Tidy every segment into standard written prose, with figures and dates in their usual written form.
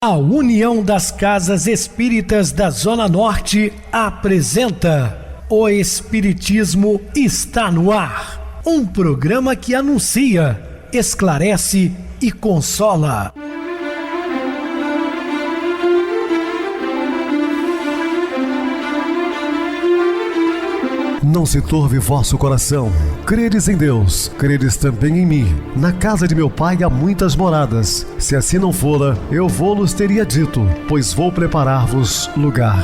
A União das Casas Espíritas da Zona Norte apresenta O Espiritismo está no ar, um programa que anuncia, esclarece e consola. Não se turve vosso coração. Credes em Deus, credes também em mim. Na casa de meu pai há muitas moradas. Se assim não fora, eu vou-los teria dito, pois vou preparar-vos lugar.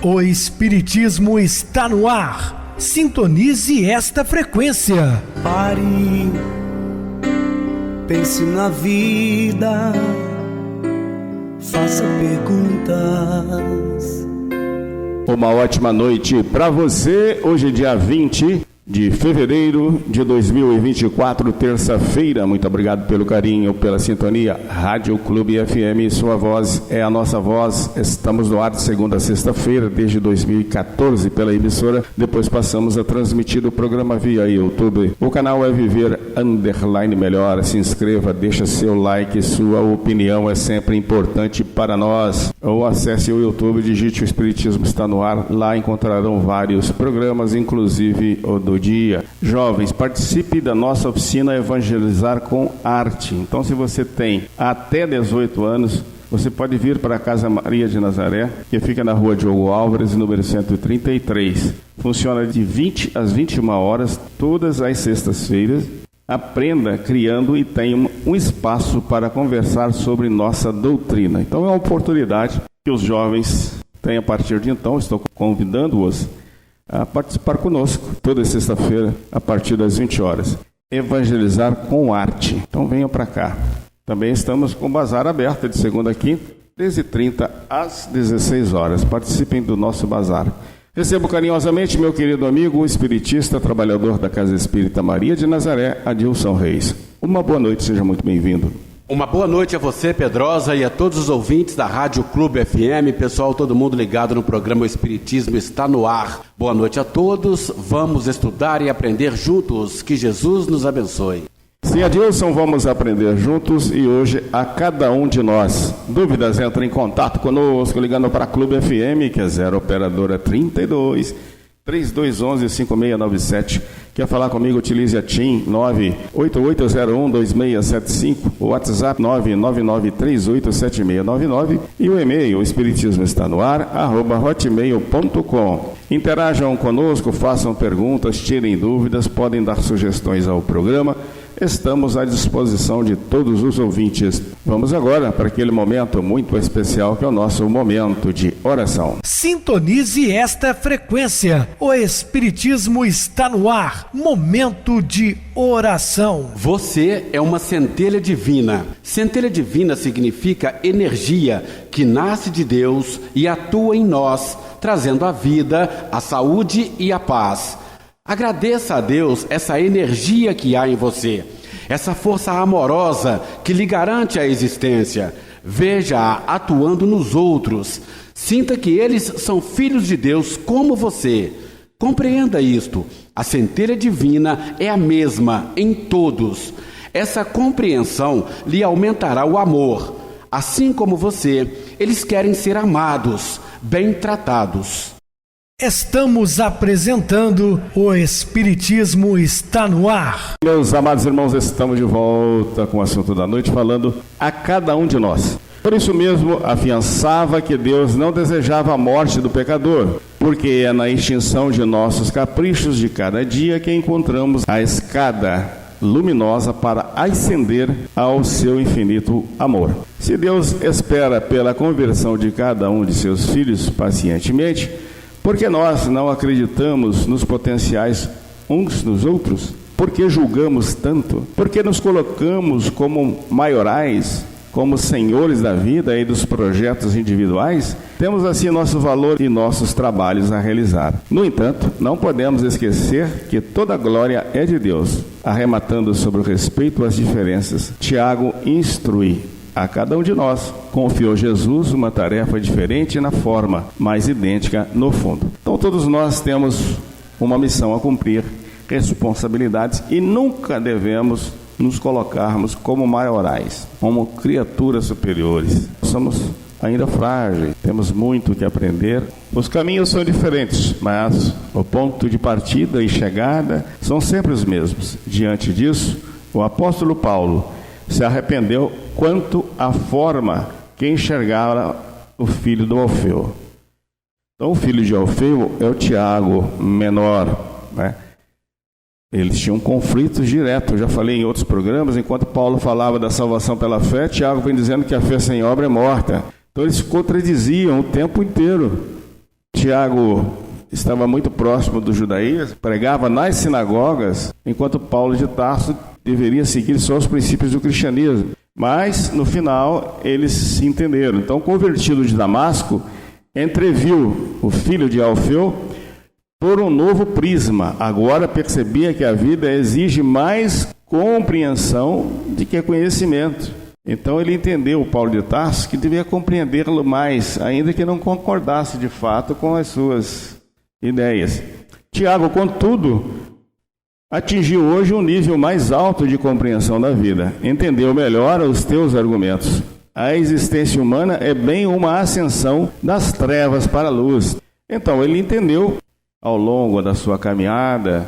O Espiritismo está no ar. Sintonize esta frequência. Pare, pense na vida, faça perguntas. Uma ótima noite para você. Hoje é dia 20 de fevereiro de 2024, terça-feira. Muito obrigado pelo carinho, pela sintonia. Rádio Clube FM, sua voz é a nossa voz. Estamos no ar de segunda a sexta-feira, desde 2014, pela emissora. Depois passamos a transmitir o programa via YouTube. O canal é Viver _ Melhor. Se inscreva, deixa seu like, sua opinião é sempre importante para nós. Ou acesse o YouTube, digite O Espiritismo está no ar. Lá encontrarão vários programas, inclusive o do dia. Jovens, participe da nossa oficina Evangelizar com Arte. Então, se você tem até 18 anos, você pode vir para a Casa Maria de Nazaré, que fica na rua Diogo Álvares, número 133. Funciona de 20 às 21 horas, todas as sextas-feiras. Aprenda criando e tenha um espaço para conversar sobre nossa doutrina. Então, é uma oportunidade que os jovens têm a partir de então. Estou convidando-os a participar conosco toda sexta-feira a partir das 20 horas. Evangelizar com Arte. Então venham para cá. Também estamos com o bazar aberto de segunda a quinta, 13h30 às 16 horas. Participem do nosso bazar. Recebo carinhosamente meu querido amigo, o espiritista, trabalhador da Casa Espírita Maria de Nazaré, Adilson Reis. Uma boa noite, seja muito bem-vindo. Uma boa noite a você, Pedrosa, e a todos os ouvintes da Rádio Clube FM. Pessoal, todo mundo ligado no programa O Espiritismo está no ar. Boa noite a todos. Vamos estudar e aprender juntos. Que Jesus nos abençoe. Sim, Adilson, vamos aprender juntos e hoje a cada um de nós. Dúvidas, entre em contato conosco ligando para a Clube FM, que é 0 operadora 32 3211 5697. Quer falar comigo? Utilize a TIM 988012675, o WhatsApp 999387699 e o e-mail espiritismoestadoar@hotmail.com. Interajam conosco, façam perguntas, tirem dúvidas, podem dar sugestões ao programa. Estamos à disposição de todos os ouvintes. Vamos agora para aquele momento muito especial que é o nosso momento de oração. Sintonize esta frequência. O Espiritismo está no ar. Momento de oração. Você é uma centelha divina. Centelha divina significa energia que nasce de Deus e atua em nós, trazendo a vida, a saúde e a paz. Agradeça a Deus essa energia que há em você, essa força amorosa que lhe garante a existência. Veja-a atuando nos outros. Sinta que eles são filhos de Deus como você. Compreenda isto. A centelha divina é a mesma em todos. Essa compreensão lhe aumentará o amor. Assim como você, eles querem ser amados, bem tratados. Estamos apresentando O Espiritismo está no ar. Meus amados irmãos, estamos de volta com o assunto da noite, falando a cada um de nós. Por isso mesmo, afiançava que Deus não desejava a morte do pecador, porque é na extinção de nossos caprichos de cada dia que encontramos a escada luminosa para ascender ao seu infinito amor. Se Deus espera pela conversão de cada um de seus filhos pacientemente, por que nós não acreditamos nos potenciais uns nos outros? Por que julgamos tanto? Por que nos colocamos como maiorais, como senhores da vida e dos projetos individuais? Temos assim nosso valor e nossos trabalhos a realizar. No entanto, não podemos esquecer que toda a glória é de Deus. Arrematando sobre o respeito às diferenças, Tiago instrui a cada um de nós. Confiou Jesus uma tarefa diferente na forma, mas idêntica no fundo. Então todos nós temos uma missão a cumprir, responsabilidades, e nunca devemos nos colocarmos como maiorais, como criaturas superiores. Somos ainda frágeis, temos muito que aprender. Os caminhos são diferentes, mas o ponto de partida e chegada são sempre os mesmos. Diante disso, o apóstolo Paulo se arrependeu quanto à forma que enxergara o filho do Alfeu. Então, o filho de Alfeu é o Tiago, menor, né? Eles tinham conflitos diretos. Eu já falei em outros programas, enquanto Paulo falava da salvação pela fé, Tiago vem dizendo que a fé sem obra é morta. Então, eles se contradiziam o tempo inteiro. Tiago estava muito próximo do judaísmo, pregava nas sinagogas, enquanto Paulo de Tarso deveria seguir só os princípios do cristianismo. Mas, no final, eles se entenderam. Então, convertido de Damasco, entreviu o filho de Alfeu por um novo prisma. Agora percebia que a vida exige mais compreensão do que conhecimento. Então ele entendeu, Paulo de Tarso, que devia compreendê-lo mais, ainda que não concordasse de fato com as suas ideias. Tiago, contudo, atingiu hoje um nível mais alto de compreensão da vida. Entendeu melhor os teus argumentos. A existência humana é bem uma ascensão das trevas para a luz. Então ele entendeu ao longo da sua caminhada,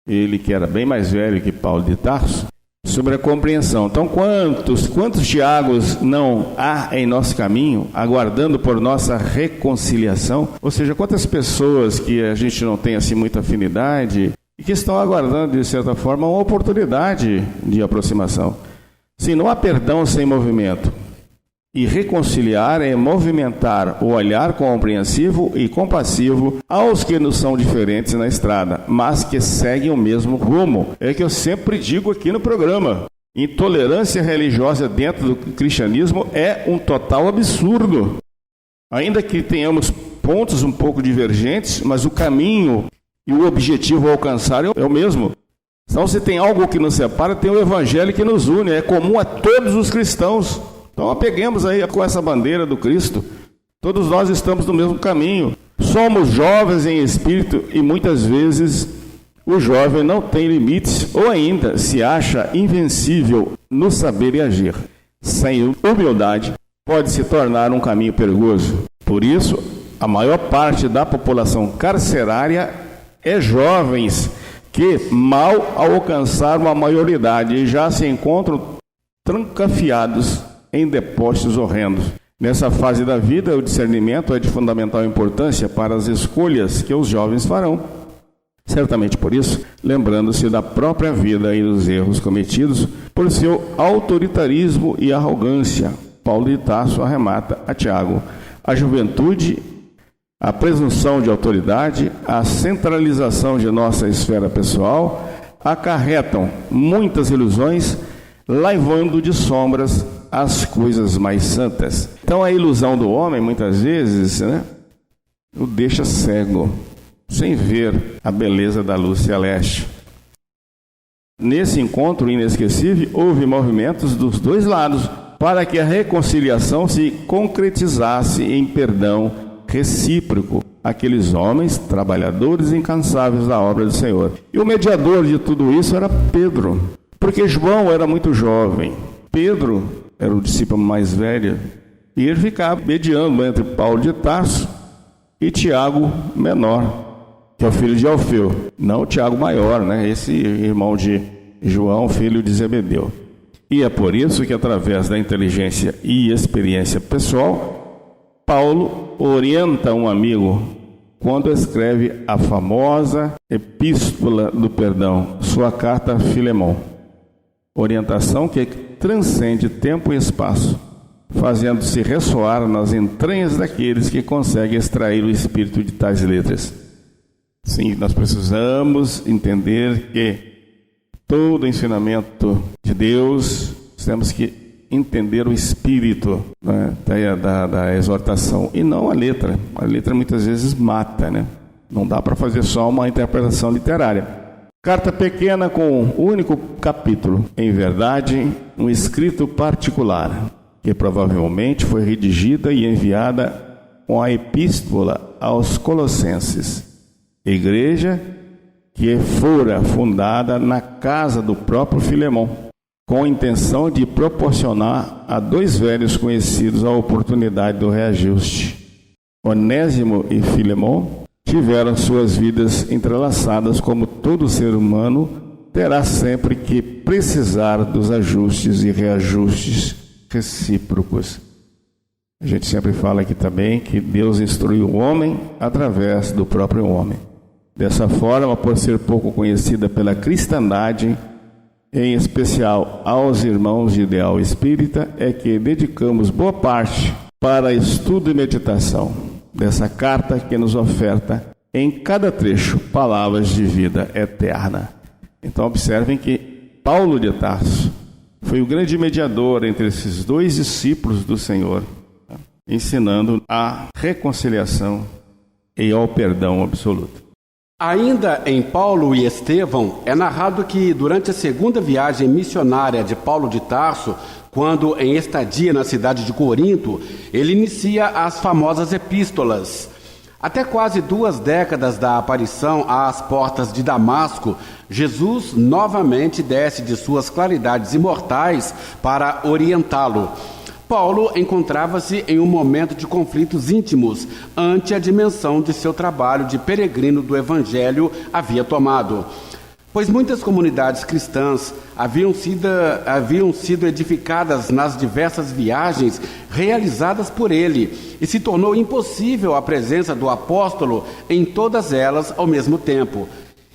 ele que era bem mais velho que Paulo de Tarso, sobre a compreensão. Então quantos Tiagos não há em nosso caminho, aguardando por nossa reconciliação? Ou seja, quantas pessoas que a gente não tem assim muita afinidade e que estão aguardando, de certa forma, uma oportunidade de aproximação. Se não há perdão sem movimento, e reconciliar é movimentar o olhar compreensivo e compassivo aos que nos são diferentes na estrada, mas que seguem o mesmo rumo. É que eu sempre digo aqui no programa. Intolerância religiosa dentro do cristianismo é um total absurdo. Ainda que tenhamos pontos um pouco divergentes, mas o caminho e o objetivo a alcançar é o mesmo. Então, se tem algo que nos separa, tem o evangelho que nos une. É comum a todos os cristãos. Então apeguemos aí com essa bandeira do Cristo. Todos nós estamos no mesmo caminho. Somos jovens em espírito e muitas vezes o jovem não tem limites ou ainda se acha invencível no saber e agir. Sem humildade pode se tornar um caminho perigoso. Por isso, a maior parte da população carcerária é jovens que mal alcançaram a maioridade já se encontram trancafiados em depósitos horrendos. Nessa fase da vida, o discernimento é de fundamental importância para as escolhas que os jovens farão. Certamente por isso, lembrando-se da própria vida e dos erros cometidos por seu autoritarismo e arrogância, Paulo de Tarso arremata a Tiago: a juventude, a presunção de autoridade, a centralização de nossa esfera pessoal acarretam muitas ilusões, laivando de sombras as coisas mais santas. Então a ilusão do homem, muitas vezes, o deixa cego, sem ver a beleza da luz celeste. Nesse encontro inesquecível, houve movimentos dos dois lados para que a reconciliação se concretizasse em perdão recíproco. Aqueles homens, trabalhadores incansáveis da obra do Senhor. E o mediador de tudo isso era Pedro, porque João era muito jovem. Pedro era o discípulo mais velho, e ele ficava mediando entre Paulo de Tarso e Tiago menor, que é o filho de Alfeu, não o Tiago maior, esse irmão de João, filho de Zebedeu. E é por isso que, através da inteligência e experiência pessoal, Paulo orienta um amigo quando escreve a famosa Epístola do Perdão, sua carta a Filemão. Orientação que transcende tempo e espaço, fazendo-se ressoar nas entranhas daqueles que conseguem extrair o espírito de tais letras. Sim, nós precisamos entender que todo ensinamento de Deus, temos que entender o espírito da exortação e não a letra. A letra muitas vezes mata, Não dá para fazer só uma interpretação literária. Carta pequena com um único capítulo, em verdade, um escrito particular, que provavelmente foi redigida e enviada com a epístola aos Colossenses, igreja que fora fundada na casa do próprio Filemão. com a intenção de proporcionar a dois velhos conhecidos a oportunidade do reajuste. Onésimo e Filemon tiveram suas vidas entrelaçadas, como todo ser humano terá sempre que precisar dos ajustes e reajustes recíprocos. A gente sempre fala aqui também que Deus instruiu o homem através do próprio homem. Dessa forma, por ser pouco conhecida pela cristandade, em especial aos irmãos de ideal espírita, é que dedicamos boa parte para estudo e meditação dessa carta que nos oferta em cada trecho palavras de vida eterna. Então observem que Paulo de Tarso foi o grande mediador entre esses dois discípulos do Senhor, ensinando a reconciliação e ao perdão absoluto. Ainda em Paulo e Estevão, é narrado que durante a segunda viagem missionária de Paulo de Tarso, quando em estadia na cidade de Corinto, ele inicia as famosas epístolas. Até quase 2 décadas da aparição às portas de Damasco, Jesus novamente desce de suas claridades imortais para orientá-lo. Paulo encontrava-se em um momento de conflitos íntimos ante a dimensão de seu trabalho de peregrino do Evangelho havia tomado. Pois muitas comunidades cristãs haviam sido edificadas nas diversas viagens realizadas por ele, e se tornou impossível a presença do apóstolo em todas elas ao mesmo tempo.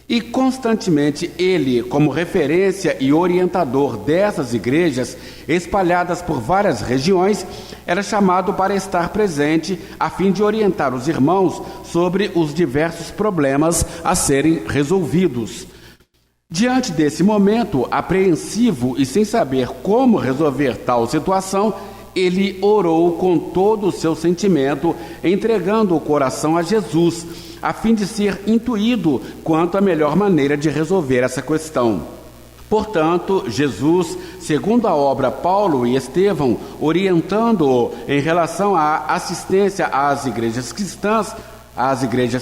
E constantemente ele, como referência e orientador dessas igrejas, espalhadas por várias regiões, era chamado para estar presente a fim de orientar os irmãos sobre os diversos problemas a serem resolvidos. Diante desse momento, apreensivo e sem saber como resolver tal situação, ele orou com todo o seu sentimento, entregando o coração a Jesus, a fim de ser intuído quanto à melhor maneira de resolver essa questão. Portanto, Jesus, segundo a obra Paulo e Estevão, orientando-o em relação à assistência às igrejas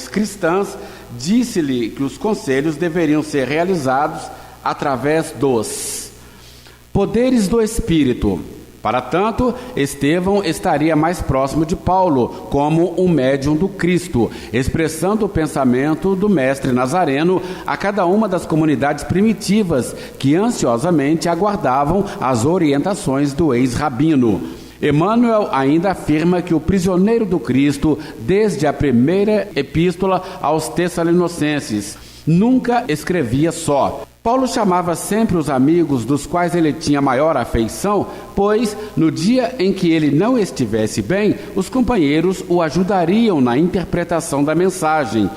cristãs, disse-lhe que os conselhos deveriam ser realizados através dos poderes do Espírito. Para tanto, Estevão estaria mais próximo de Paulo, como um médium do Cristo, expressando o pensamento do mestre Nazareno a cada uma das comunidades primitivas que ansiosamente aguardavam as orientações do ex-rabino. Emmanuel ainda afirma que o prisioneiro do Cristo, desde a primeira epístola aos Tessalonicenses, nunca escrevia só. Paulo chamava sempre os amigos dos quais ele tinha maior afeição, pois, no dia em que ele não estivesse bem, os companheiros o ajudariam na interpretação da mensagem.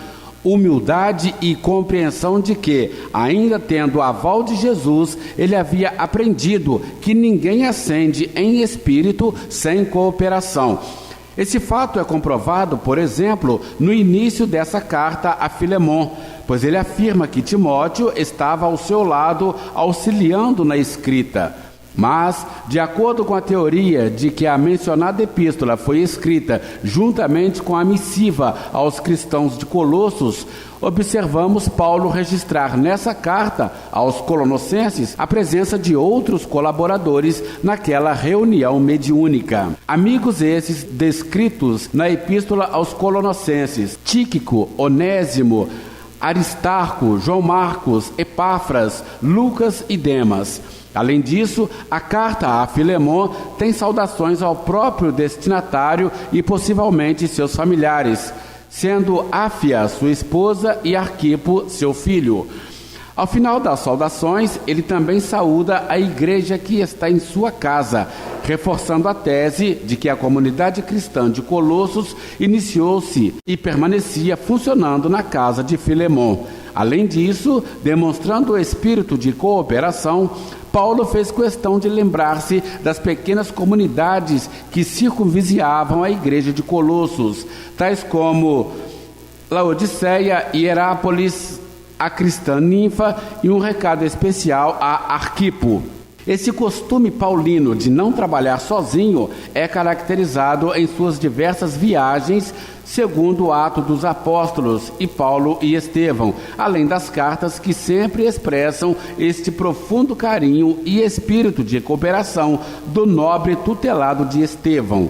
Humildade e compreensão de que, ainda tendo o aval de Jesus, ele havia aprendido que ninguém ascende em espírito sem cooperação. Esse fato é comprovado, por exemplo, no início dessa carta a Filemon, pois ele afirma que Timóteo estava ao seu lado auxiliando na escrita. Mas, de acordo com a teoria de que a mencionada epístola foi escrita juntamente com a missiva aos cristãos de Colossos, observamos Paulo registrar nessa carta aos Colossenses a presença de outros colaboradores naquela reunião mediúnica. Amigos esses descritos na epístola aos Colossenses: Tíquico, Onésimo, Aristarco, João Marcos, Epáfras, Lucas e Demas. Além disso, a carta a Filemon tem saudações ao próprio destinatário e possivelmente seus familiares, sendo Áfia sua esposa e Arquipo seu filho. Ao final das saudações, ele também saúda a igreja que está em sua casa, reforçando a tese de que a comunidade cristã de Colossos iniciou-se e permanecia funcionando na casa de Filemon. Além disso, demonstrando o espírito de cooperação, Paulo fez questão de lembrar-se das pequenas comunidades que circunvizinhavam a igreja de Colossos, tais como Laodiceia, Hierápolis, a cristã Ninfa e um recado especial a Arquipo. Esse costume paulino de não trabalhar sozinho é caracterizado em suas diversas viagens, segundo o Atos dos Apóstolos e Paulo e Estevão, além das cartas que sempre expressam este profundo carinho e espírito de cooperação do nobre tutelado de Estevão.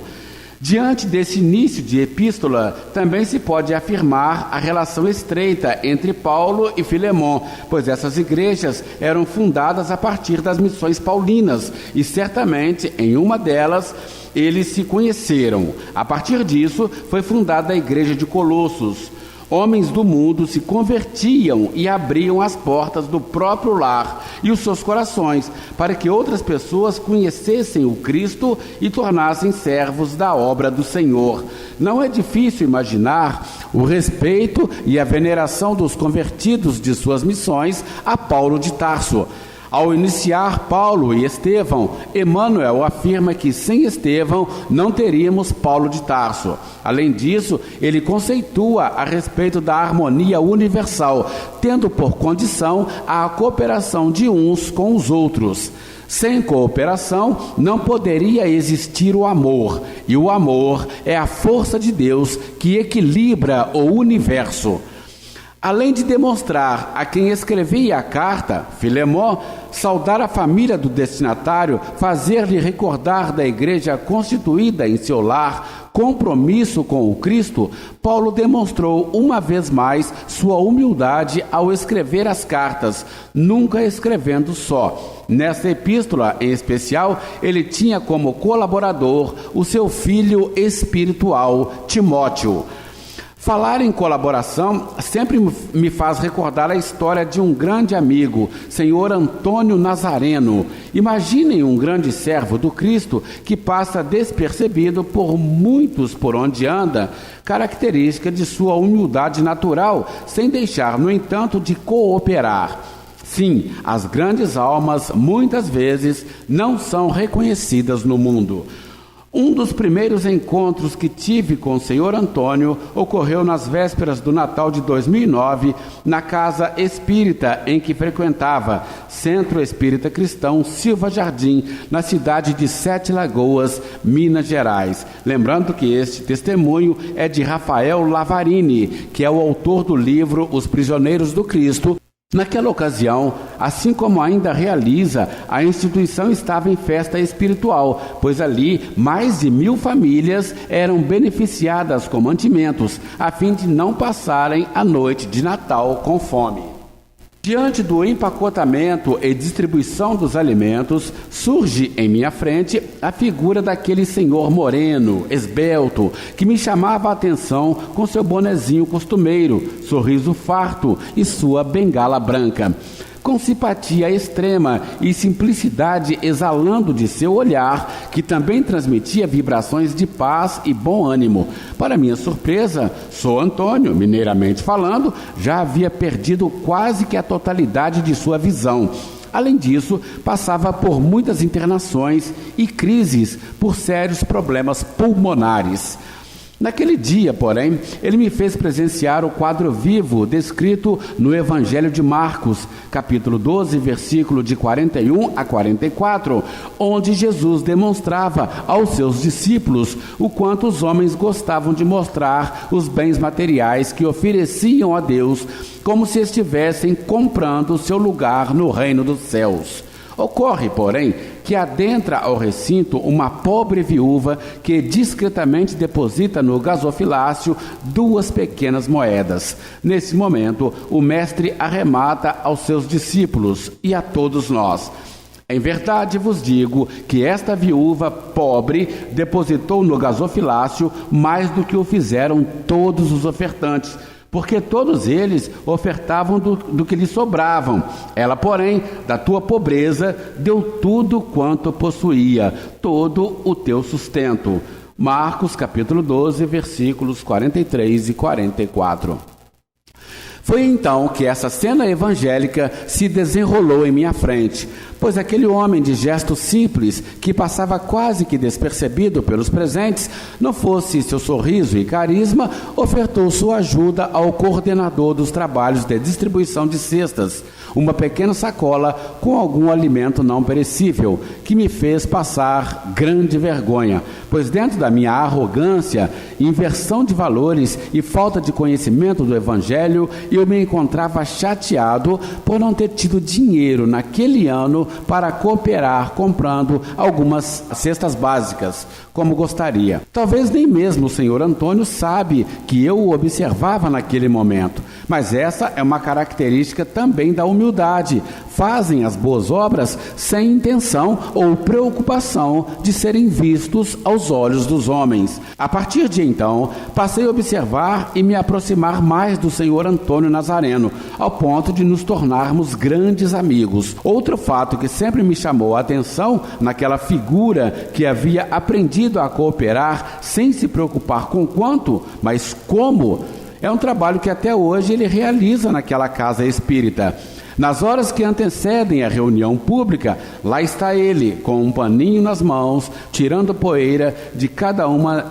Diante desse início de epístola, também se pode afirmar a relação estreita entre Paulo e Filemon, pois essas igrejas eram fundadas a partir das missões paulinas e certamente em uma delas eles se conheceram. A partir disso foi fundada a igreja de Colossos. Homens do mundo se convertiam e abriam as portas do próprio lar e os seus corações para que outras pessoas conhecessem o Cristo e tornassem servos da obra do Senhor. Não é difícil imaginar o respeito e a veneração dos convertidos de suas missões a Paulo de Tarso. Ao iniciar Paulo e Estevão, Emmanuel afirma que sem Estevão não teríamos Paulo de Tarso. Além disso, ele conceitua a respeito da harmonia universal, tendo por condição a cooperação de uns com os outros. Sem cooperação não poderia existir o amor, e o amor é a força de Deus que equilibra o universo. Além de demonstrar a quem escrevia a carta, Filemon, saudar a família do destinatário, fazer-lhe recordar da igreja constituída em seu lar, compromisso com o Cristo, Paulo demonstrou uma vez mais sua humildade ao escrever as cartas, nunca escrevendo só. Nesta epístola, em especial, ele tinha como colaborador o seu filho espiritual, Timóteo. Falar em colaboração sempre me faz recordar a história de um grande amigo, Senhor Antônio Nazareno. Imaginem um grande servo do Cristo que passa despercebido por muitos por onde anda, característica de sua humildade natural, sem deixar, no entanto, de cooperar. Sim, as grandes almas, muitas vezes, não são reconhecidas no mundo. Um dos primeiros encontros que tive com o Senhor Antônio ocorreu nas vésperas do Natal de 2009, na Casa Espírita em que frequentava, Centro Espírita Cristão Silva Jardim, na cidade de Sete Lagoas, Minas Gerais. Lembrando que este testemunho é de Rafael Lavarini, que é o autor do livro Os Prisioneiros do Cristo. Naquela ocasião, assim como ainda realiza, a instituição estava em festa espiritual, pois ali mais de 1.000 famílias eram beneficiadas com mantimentos, a fim de não passarem a noite de Natal com fome. Diante do empacotamento e distribuição dos alimentos, surge em minha frente a figura daquele senhor moreno, esbelto, que me chamava a atenção com seu bonezinho costumeiro, sorriso farto e sua bengala branca. Com simpatia extrema e simplicidade exalando de seu olhar, que também transmitia vibrações de paz e bom ânimo. Para minha surpresa, sou Antônio, mineiramente falando, já havia perdido quase que a totalidade de sua visão. Além disso, passava por muitas internações e crises por sérios problemas pulmonares. Naquele dia, porém, ele me fez presenciar o quadro vivo descrito no Evangelho de Marcos, capítulo 12, versículo de 41 a 44, onde Jesus demonstrava aos seus discípulos o quanto os homens gostavam de mostrar os bens materiais que ofereciam a Deus, como se estivessem comprando seu lugar no reino dos céus. Ocorre, porém, que adentra ao recinto uma pobre viúva que discretamente deposita no gasofilácio 2 pequenas moedas. Nesse momento, o mestre arremata aos seus discípulos e a todos nós: em verdade vos digo que esta viúva pobre depositou no gasofilácio mais do que o fizeram todos os ofertantes, porque todos eles ofertavam do que lhe sobravam. Ela, porém, da tua pobreza, deu tudo quanto possuía, todo o teu sustento. Marcos, capítulo 12, versículos 43 e 44. Foi então que essa cena evangélica se desenrolou em minha frente, pois aquele homem de gesto simples, que passava quase que despercebido pelos presentes, não fosse seu sorriso e carisma, ofertou sua ajuda ao coordenador dos trabalhos de distribuição de cestas, uma pequena sacola com algum alimento não perecível, que me fez passar grande vergonha, pois dentro da minha arrogância, inversão de valores e falta de conhecimento do Evangelho, eu me encontrava chateado por não ter tido dinheiro naquele ano para cooperar comprando algumas cestas básicas, como gostaria. Talvez nem mesmo o senhor Antônio sabe que eu o observava naquele momento, mas essa é uma característica também da humildade. Fazem as boas obras sem intenção ou preocupação de serem vistos aos olhos dos homens. A partir de então, passei a observar e me aproximar mais do senhor Antônio Nazareno, ao ponto de nos tornarmos grandes amigos. Outro fato que sempre me chamou a atenção naquela figura que havia aprendido a cooperar sem se preocupar com quanto, mas como, é um trabalho que até hoje ele realiza naquela casa espírita. Nas horas que antecedem a reunião pública, lá está ele, com um paninho nas mãos, tirando poeira de cada uma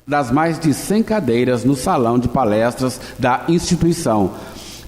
das mais de 100 cadeiras no salão de palestras da instituição.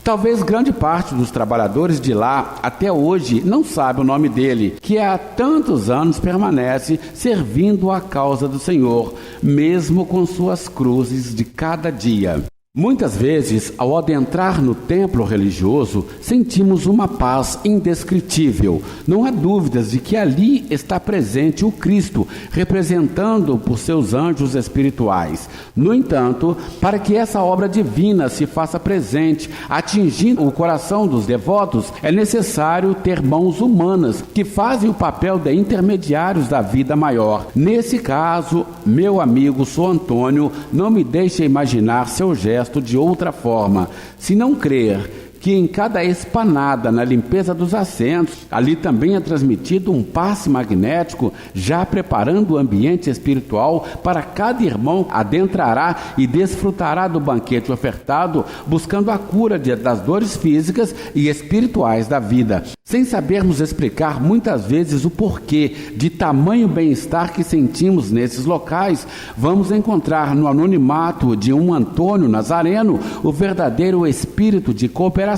Talvez grande parte dos trabalhadores de lá, até hoje, não sabe o nome dele, que há tantos anos permanece servindo a causa do Senhor, mesmo com suas cruzes de cada dia. Muitas vezes, ao adentrar no templo religioso, sentimos uma paz indescritível. Não há dúvidas de que ali está presente o Cristo, representando por seus anjos espirituais. No entanto, para que essa obra divina se faça presente, atingindo o coração dos devotos, é necessário ter mãos humanas, que fazem o papel de intermediários da vida maior. Nesse caso, meu amigo São Antônio não me deixa imaginar seu gesto de outra forma, se não crer que em cada espanada na limpeza dos assentos, ali também é transmitido um passe magnético, já preparando o ambiente espiritual para cada irmão adentrará e desfrutará do banquete ofertado, buscando a cura das dores físicas e espirituais da vida. Sem sabermos explicar muitas vezes o porquê de tamanho bem-estar que sentimos nesses locais, vamos encontrar no anonimato de um Antônio Nazareno o verdadeiro espírito de cooperação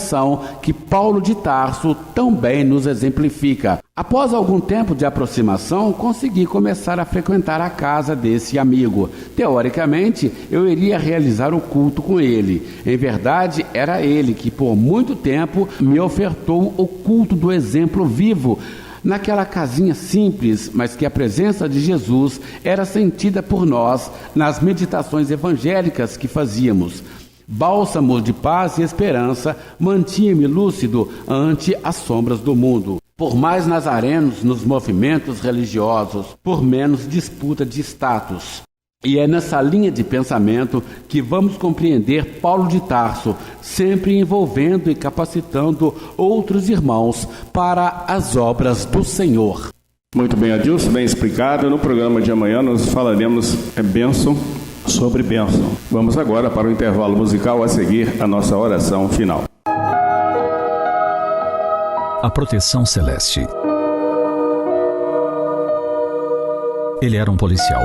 que Paulo de Tarso tão bem nos exemplifica. Após algum tempo de aproximação, consegui começar a frequentar a casa desse amigo. Teoricamente, eu iria realizar o culto com ele. Em verdade, era ele que por muito tempo me ofertou o culto do exemplo vivo, naquela casinha simples, mas que a presença de Jesus era sentida por nós nas meditações evangélicas que fazíamos. Bálsamo de paz e esperança mantinha-me lúcido ante as sombras do mundo. Por mais nazarenos nos movimentos religiosos, por menos disputa de status. E é nessa linha de pensamento que vamos compreender Paulo de Tarso, sempre envolvendo e capacitando outros irmãos para as obras do Senhor. Muito bem, Adilson, bem explicado. No programa de amanhã nós falaremos bênção sobre bênção. Vamos agora para o intervalo musical, a seguir a nossa oração final. A proteção celeste. Ele era um policial.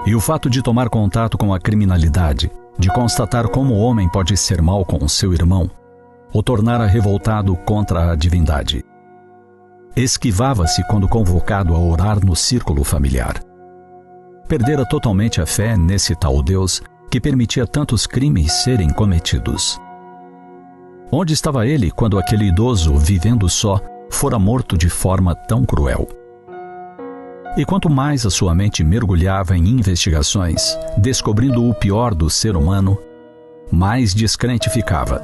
E o fato de tomar contato com a criminalidade, de constatar como o homem pode ser mau com seu irmão, o tornara revoltado contra a divindade. Esquivava-se quando convocado a orar no círculo familiar. Perdera totalmente a fé nesse tal Deus que permitia tantos crimes serem cometidos. Onde estava ele quando aquele idoso, vivendo só, fora morto de forma tão cruel? E quanto mais a sua mente mergulhava em investigações, descobrindo o pior do ser humano, mais descrente ficava.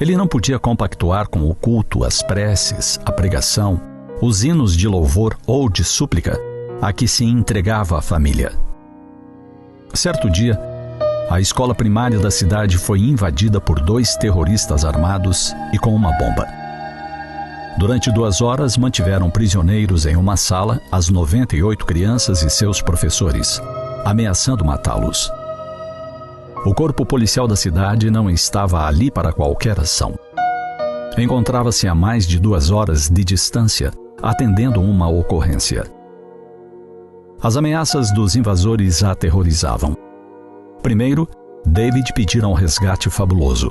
Ele não podia compactuar com o culto, as preces, a pregação, os hinos de louvor ou de súplica a que se entregava a família. Certo dia, a escola primária da cidade foi invadida por 2 terroristas armados e com uma bomba. Durante 2 horas, mantiveram prisioneiros em uma sala as 98 crianças e seus professores, ameaçando matá-los. O corpo policial da cidade não estava ali para qualquer ação. Encontrava-se a mais de 2 horas de distância, atendendo uma ocorrência. As ameaças dos invasores a aterrorizavam. Primeiro, David pedira um resgate fabuloso.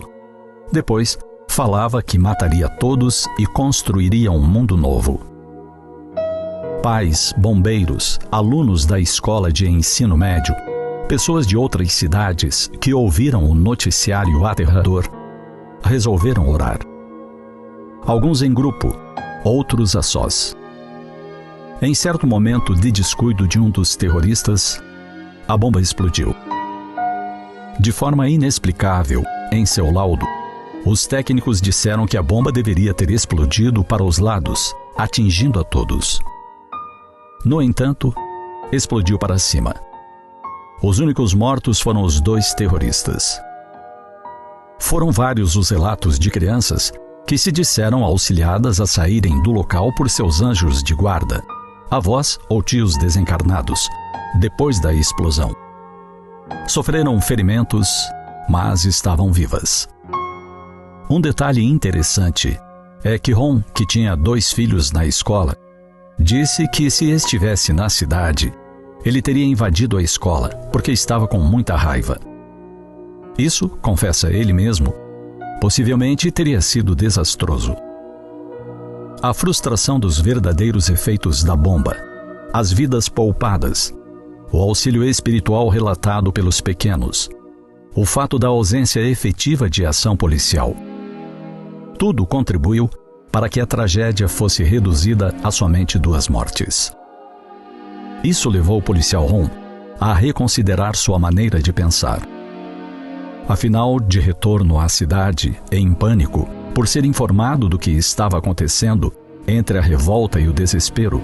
Depois, falava que mataria todos e construiria um mundo novo. Pais, bombeiros, alunos da escola de ensino médio, pessoas de outras cidades que ouviram o noticiário aterrador, resolveram orar. Alguns em grupo, outros a sós. Em certo momento de descuido de um dos terroristas, a bomba explodiu. De forma inexplicável, em seu laudo, os técnicos disseram que a bomba deveria ter explodido para os lados, atingindo a todos. No entanto, explodiu para cima. Os únicos mortos foram os 2 terroristas. Foram vários os relatos de crianças que se disseram auxiliadas a saírem do local por seus anjos de guarda, avós ou tios desencarnados, depois da explosão. Sofreram ferimentos, mas estavam vivas. Um detalhe interessante é que Ron, que tinha 2 filhos na escola, disse que se estivesse na cidade, ele teria invadido a escola porque estava com muita raiva. Isso, confessa ele mesmo, possivelmente teria sido desastroso. A frustração dos verdadeiros efeitos da bomba, as vidas poupadas, o auxílio espiritual relatado pelos pequenos, o fato da ausência efetiva de ação policial. Tudo contribuiu para que a tragédia fosse reduzida a somente 2 mortes. Isso levou o policial Ron a reconsiderar sua maneira de pensar. Afinal, de retorno à cidade, em pânico, por ser informado do que estava acontecendo entre a revolta e o desespero,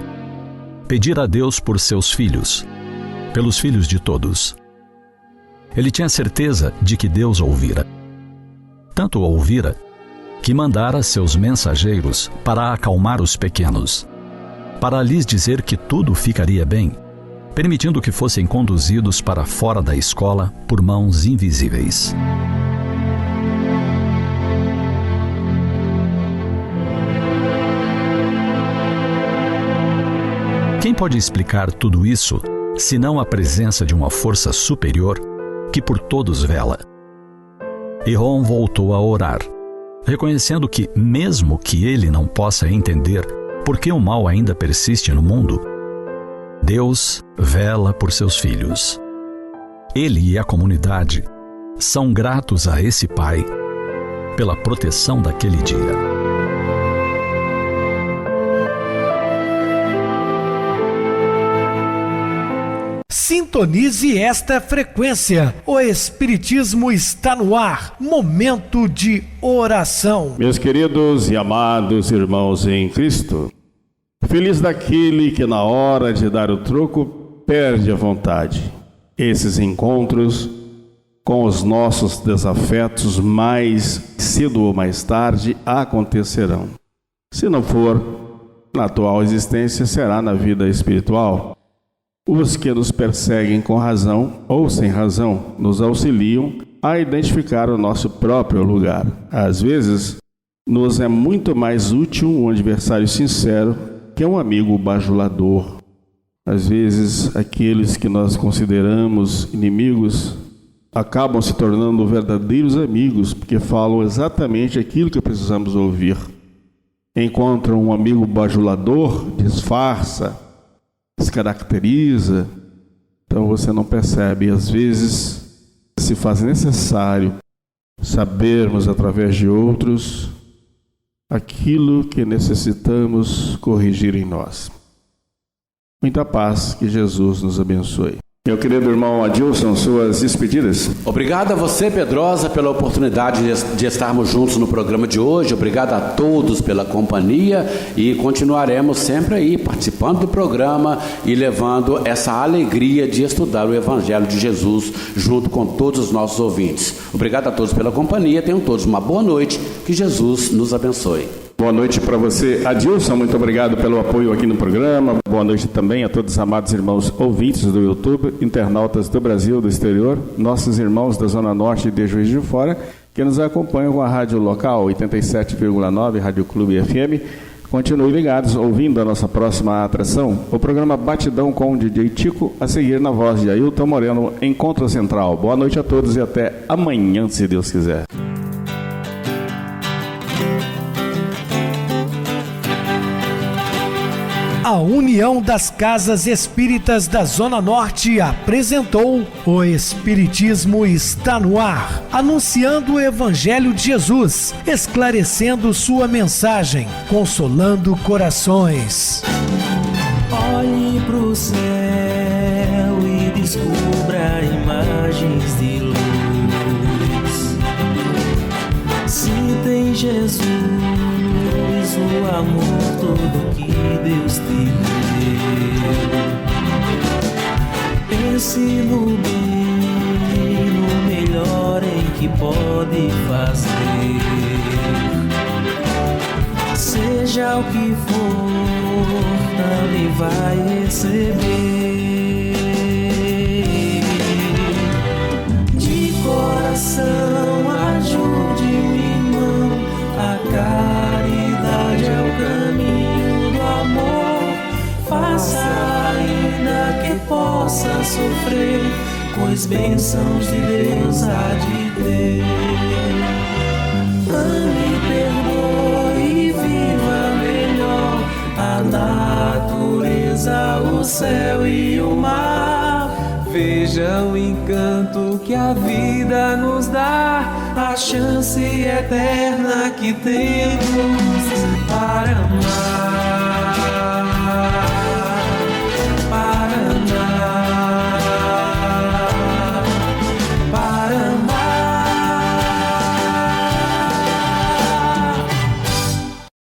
pedir a Deus por seus filhos, pelos filhos de todos. Ele tinha certeza de que Deus ouvira. Tanto ouvira que mandara seus mensageiros para acalmar os pequenos, para lhes dizer que tudo ficaria bem, permitindo que fossem conduzidos para fora da escola por mãos invisíveis. Quem pode explicar tudo isso, senão a presença de uma força superior que por todos vela? E Ron voltou a orar, reconhecendo que, mesmo que ele não possa entender por que o mal ainda persiste no mundo, Deus vela por seus filhos. Ele e a comunidade são gratos a esse Pai pela proteção daquele dia. Sintonize esta frequência. O Espiritismo está no ar. Momento de oração. Meus queridos e amados irmãos em Cristo, feliz daquele que na hora de dar o troco perde a vontade. Esses encontros com os nossos desafetos mais cedo ou mais tarde acontecerão. Se não for na atual existência, será na vida espiritual. Os que nos perseguem com razão ou sem razão nos auxiliam a identificar o nosso próprio lugar. Às vezes, nos é muito mais útil um adversário sincero que um amigo bajulador. Às vezes, aqueles que nós consideramos inimigos acabam se tornando verdadeiros amigos, porque falam exatamente aquilo que precisamos ouvir. Encontram um amigo bajulador, disfarça, descaracteriza, então você não percebe. Às vezes se faz necessário sabermos através de outros aquilo que necessitamos corrigir em nós. Muita paz, que Jesus nos abençoe. Meu querido irmão Adilson, suas despedidas. Obrigado a você, Pedrosa, pela oportunidade de estarmos juntos no programa de hoje. Obrigado a todos pela companhia e continuaremos sempre aí participando do programa e levando essa alegria de estudar o Evangelho de Jesus junto com todos os nossos ouvintes. Obrigado a todos pela companhia, tenham todos uma boa noite, que Jesus nos abençoe. Boa noite para você, Adilson, muito obrigado pelo apoio aqui no programa. Boa noite também a todos os amados irmãos ouvintes do YouTube, internautas do Brasil, do exterior, nossos irmãos da Zona Norte e de Juiz de Fora, que nos acompanham com a rádio local 87,9, Rádio Clube FM. Continuem ligados, ouvindo a nossa próxima atração, o programa Batidão com o DJ Tico, a seguir na voz de Ailton Moreno, Encontro Central. Boa noite a todos e até amanhã, se Deus quiser. A União das Casas Espíritas da Zona Norte apresentou O Espiritismo Está no Ar, anunciando o Evangelho de Jesus, esclarecendo sua mensagem, consolando corações. Olhe pro céu e descubra imagens de luz. Sinta em Jesus o amor todo que Deus te deu. Pense no bem, no melhor em que pode fazer. Seja o que for, também vai receber. De coração, ajude, meu irmão, a caridade é o caminho do amor. Faça ainda que possa sofrer, pois bênçãos de Deus há de ter. Ame, perdoe e viva melhor a natureza, o céu e o mar. Veja o encanto que a vida nos dá, a chance eterna que temos para amar.